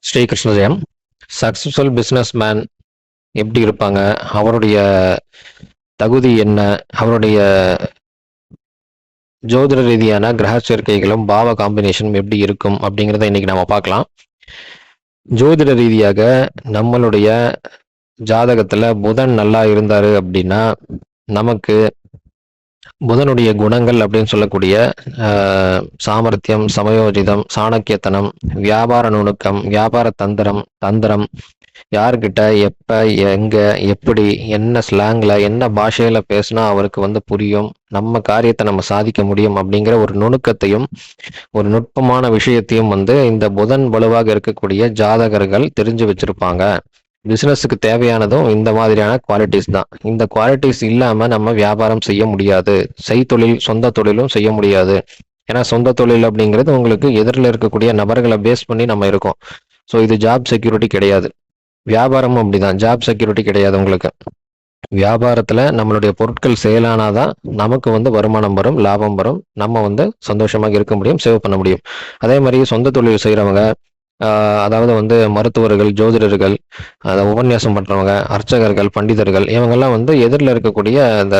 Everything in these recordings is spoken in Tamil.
ஸ்ரீ கிருஷ்ணஜெயம். சக்ஸஸ்ஃபுல் பிஸ்னஸ் மேன் எப்படி இருப்பாங்க, அவருடைய தகுதி என்ன, அவருடைய ஜோதிட ரீதியான கிரக சேர்க்கைகளும் பாவ காம்பினேஷனும் எப்படி இருக்கும் அப்படிங்கிறத இன்னைக்கு நம்ம பார்க்கலாம். ஜோதிட ரீதியாக நம்மளுடைய ஜாதகத்துல புதன் நல்லா இருந்தாரு அப்படின்னா நமக்கு புதனுடைய குணங்கள் அப்படின்னு சொல்லக்கூடிய சாமர்த்தியம், சமயோஜிதம், சாணக்கியத்தனம், வியாபார நுணுக்கம், வியாபார தந்திரம், யார்கிட்ட எப்ப எங்க எப்படி என்ன ஸ்லாங்ல என்ன பாஷையில பேசினா அவருக்கு புரியும், நம்ம காரியத்தை நம்ம சாதிக்க முடியும் அப்படிங்கிற ஒரு நுணுக்கத்தையும் ஒரு நுட்பமான விஷயத்தையும் இந்த புதன் வலுவாக இருக்கக்கூடிய ஜாதகர்கள் தெரிஞ்சு வச்சிருப்பாங்க. பிசினஸுக்கு தேவையானதும் இந்த மாதிரியான குவாலிட்டிஸ் தான். இந்த குவாலிட்டிஸ் இல்லாம நம்ம வியாபாரம் செய்ய முடியாது. செய்தொழில், சொந்த தொழிலும் செய்ய முடியாது. ஏன்னா சொந்த தொழில் அப்படிங்கிறது உங்களுக்கு எதிரில் இருக்கக்கூடிய நபர்களை பேஸ் பண்ணி நம்ம இருக்கோம். ஸோ இது ஜாப் செக்யூரிட்டி கிடையாது. வியாபாரமும் அப்படிதான், ஜாப் செக்யூரிட்டி கிடையாது உங்களுக்கு. வியாபாரத்துல நம்மளுடைய பொருட்கள் செயலானாதான் நமக்கு வருமானம் வரும், லாபம் வரும், நம்ம சந்தோஷமாக இருக்க முடியும், சேவ் பண்ண முடியும். அதே மாதிரி சொந்த தொழில் செய்யறவங்க, அதாவது மருத்துவர்கள், ஜோதிடர்கள், உபன்யாசம் பண்றவங்க, அர்ச்சகர்கள், பண்டிதர்கள், இவங்கெல்லாம் எதிரில் இருக்கக்கூடிய அந்த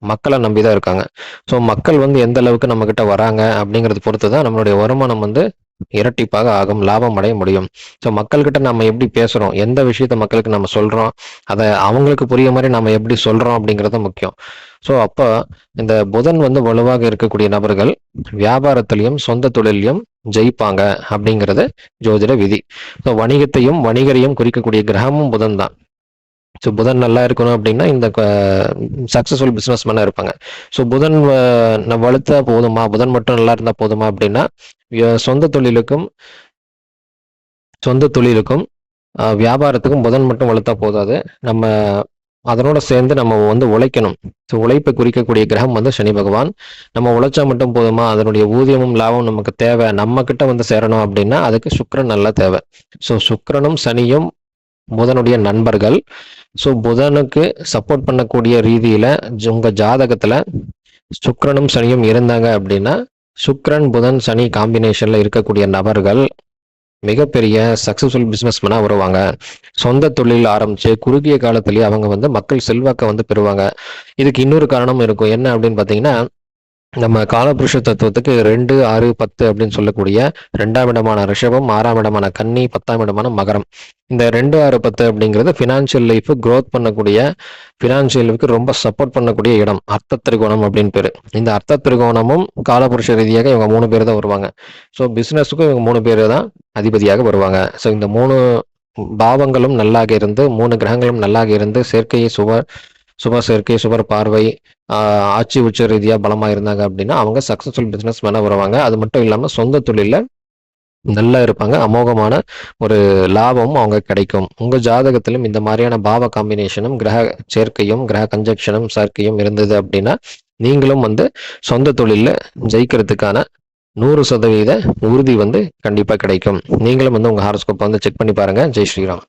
மக்களை நம்பிதான் இருக்காங்க. ஸோ மக்கள் எந்த அளவுக்கு நம்ம கிட்ட வராங்க அப்படிங்கறது பொறுத்துதான் நம்மளுடைய வருமானம் இரட்டிப்பாக ஆகும், லாபம் அடைய முடியும். ஸோ மக்கள்கிட்ட நம்ம எப்படி பேசுறோம், எந்த விஷயத்த மக்களுக்கு நம்ம சொல்றோம், அதை அவங்களுக்கு புரிய மாதிரி நம்ம எப்படி சொல்றோம் அப்படிங்கிறது முக்கியம். ஸோ அப்போ இந்த புதன் வலுவாக இருக்கக்கூடிய நபர்கள் வியாபாரத்திலையும் சொந்த தொழிலையும் ஜெயிப்பாங்க அப்படிங்கிறது ஜோதிட விதி. ஸோ வணிகத்தையும் வணிகரையும் குறிக்கக்கூடிய கிரகமும் புதன் தான். ஸோ புதன் நல்லா இருக்கணும் அப்படின்னா இந்த சக்சஸ்ஃபுல் பிஸ்னஸ் மேனாக இருப்பாங்க. ஸோ புதன் வலுத்தா போதுமா, புதன் மட்டும் நல்லா இருந்தால் போதுமா அப்படின்னா சொந்த தொழிலுக்கும் வியாபாரத்துக்கும் புதன் மட்டும் வலுத்தா போதாது. நம்ம அதனோட சேர்ந்து நம்ம உழைக்கணும். ஸோ உழைப்பை குறிக்கக்கூடிய கிரகம் சனி பகவான். நம்ம உழைச்சா மட்டும் போதுமா, அதனுடைய ஊதியமும் லாபம் நமக்கு தேவை, நம்ம கிட்ட சேரணும் அப்படின்னா அதுக்கு சுக்கிரன் நல்லா தேவை. ஸோ சுக்கிரனும் சனியும் புதனுடைய நண்பர்கள். ஸோ புதனுக்கு சப்போர்ட் பண்ணக்கூடிய ரீதியில உங்க ஜாதகத்துல சுக்கிரனும் சனியும் இருந்தாங்க அப்படின்னா சுக்கிரன் புதன் சனி காம்பினேஷன்ல இருக்கக்கூடிய நபர்கள் மிகப்பெரிய சக்சஸ்ஃபுல் பிசினஸ்மேனா வருவாங்க. சொந்த தொழில் ஆரம்பிச்சு குறுகிய காலத்திலேயே அவங்க மக்கள் செல்வாக்க பெறுவாங்க. இதுக்கு இன்னொரு காரணம் இருக்கும். என்ன அப்படின்னு பாத்தீங்கன்னா, நம்ம காலபுருஷ தத்துவத்துக்கு 2, 6, 10 அப்படின்னு சொல்லக்கூடிய 2ஆம் இடமான ரிஷபம், 6ஆம் இடமான கன்னி, 10ஆம் இடமான மகரம். இந்த 2, 6, 10 அப்படிங்கிறது ஃபினான்ஷியல் லைஃப் க்ரோத் பண்ணக்கூடிய, ஃபினான்ஷியலுக்கு ரொம்ப சப்போர்ட் பண்ணக்கூடிய இடம். அர்த்த திரிகோணம் அப்படின்னு பேரு. இந்த அர்த்த திரிகோணமும் காலபுருஷ ரீதியாக இவங்க 3 பேர் தான் வருவாங்க. ஸோ பிசினஸுக்கும் இவங்க 3 பேர் தான் அதிபதியாக வருவாங்க. ஸோ இந்த 3 பாவங்களும் நல்லாக இருந்து, 3 கிரகங்களும் நல்லாக இருந்து, சேர்க்கையை சுப சேர்க்கை, சுபர் பார்வை, ஆட்சி உச்ச ரீதியா பலமா இருந்தாங்க அப்படின்னா அவங்க சக்சஸ்ஃபுல் பிசினஸ் மேனா வருவாங்க. அது மட்டும் இல்லாம சொந்த தொழில நல்லா இருப்பாங்க. அமோகமான ஒரு லாபமும் அவங்க கிடைக்கும். உங்க ஜாதகத்திலும் இந்த மாதிரியான பாவ காம்பினேஷனும் கிரக சேர்க்கையும் கிரக கன்ஜெக்ஷனும் சேர்க்கையும் இருந்தது அப்படின்னா நீங்களும் சொந்த தொழில ஜெயிக்கிறதுக்கான 100% உறுதி கண்டிப்பா கிடைக்கும். நீங்களும் உங்க ஹாரோஸ்கோப் செக் பண்ணி பாருங்க. ஜெய் ஸ்ரீராம்.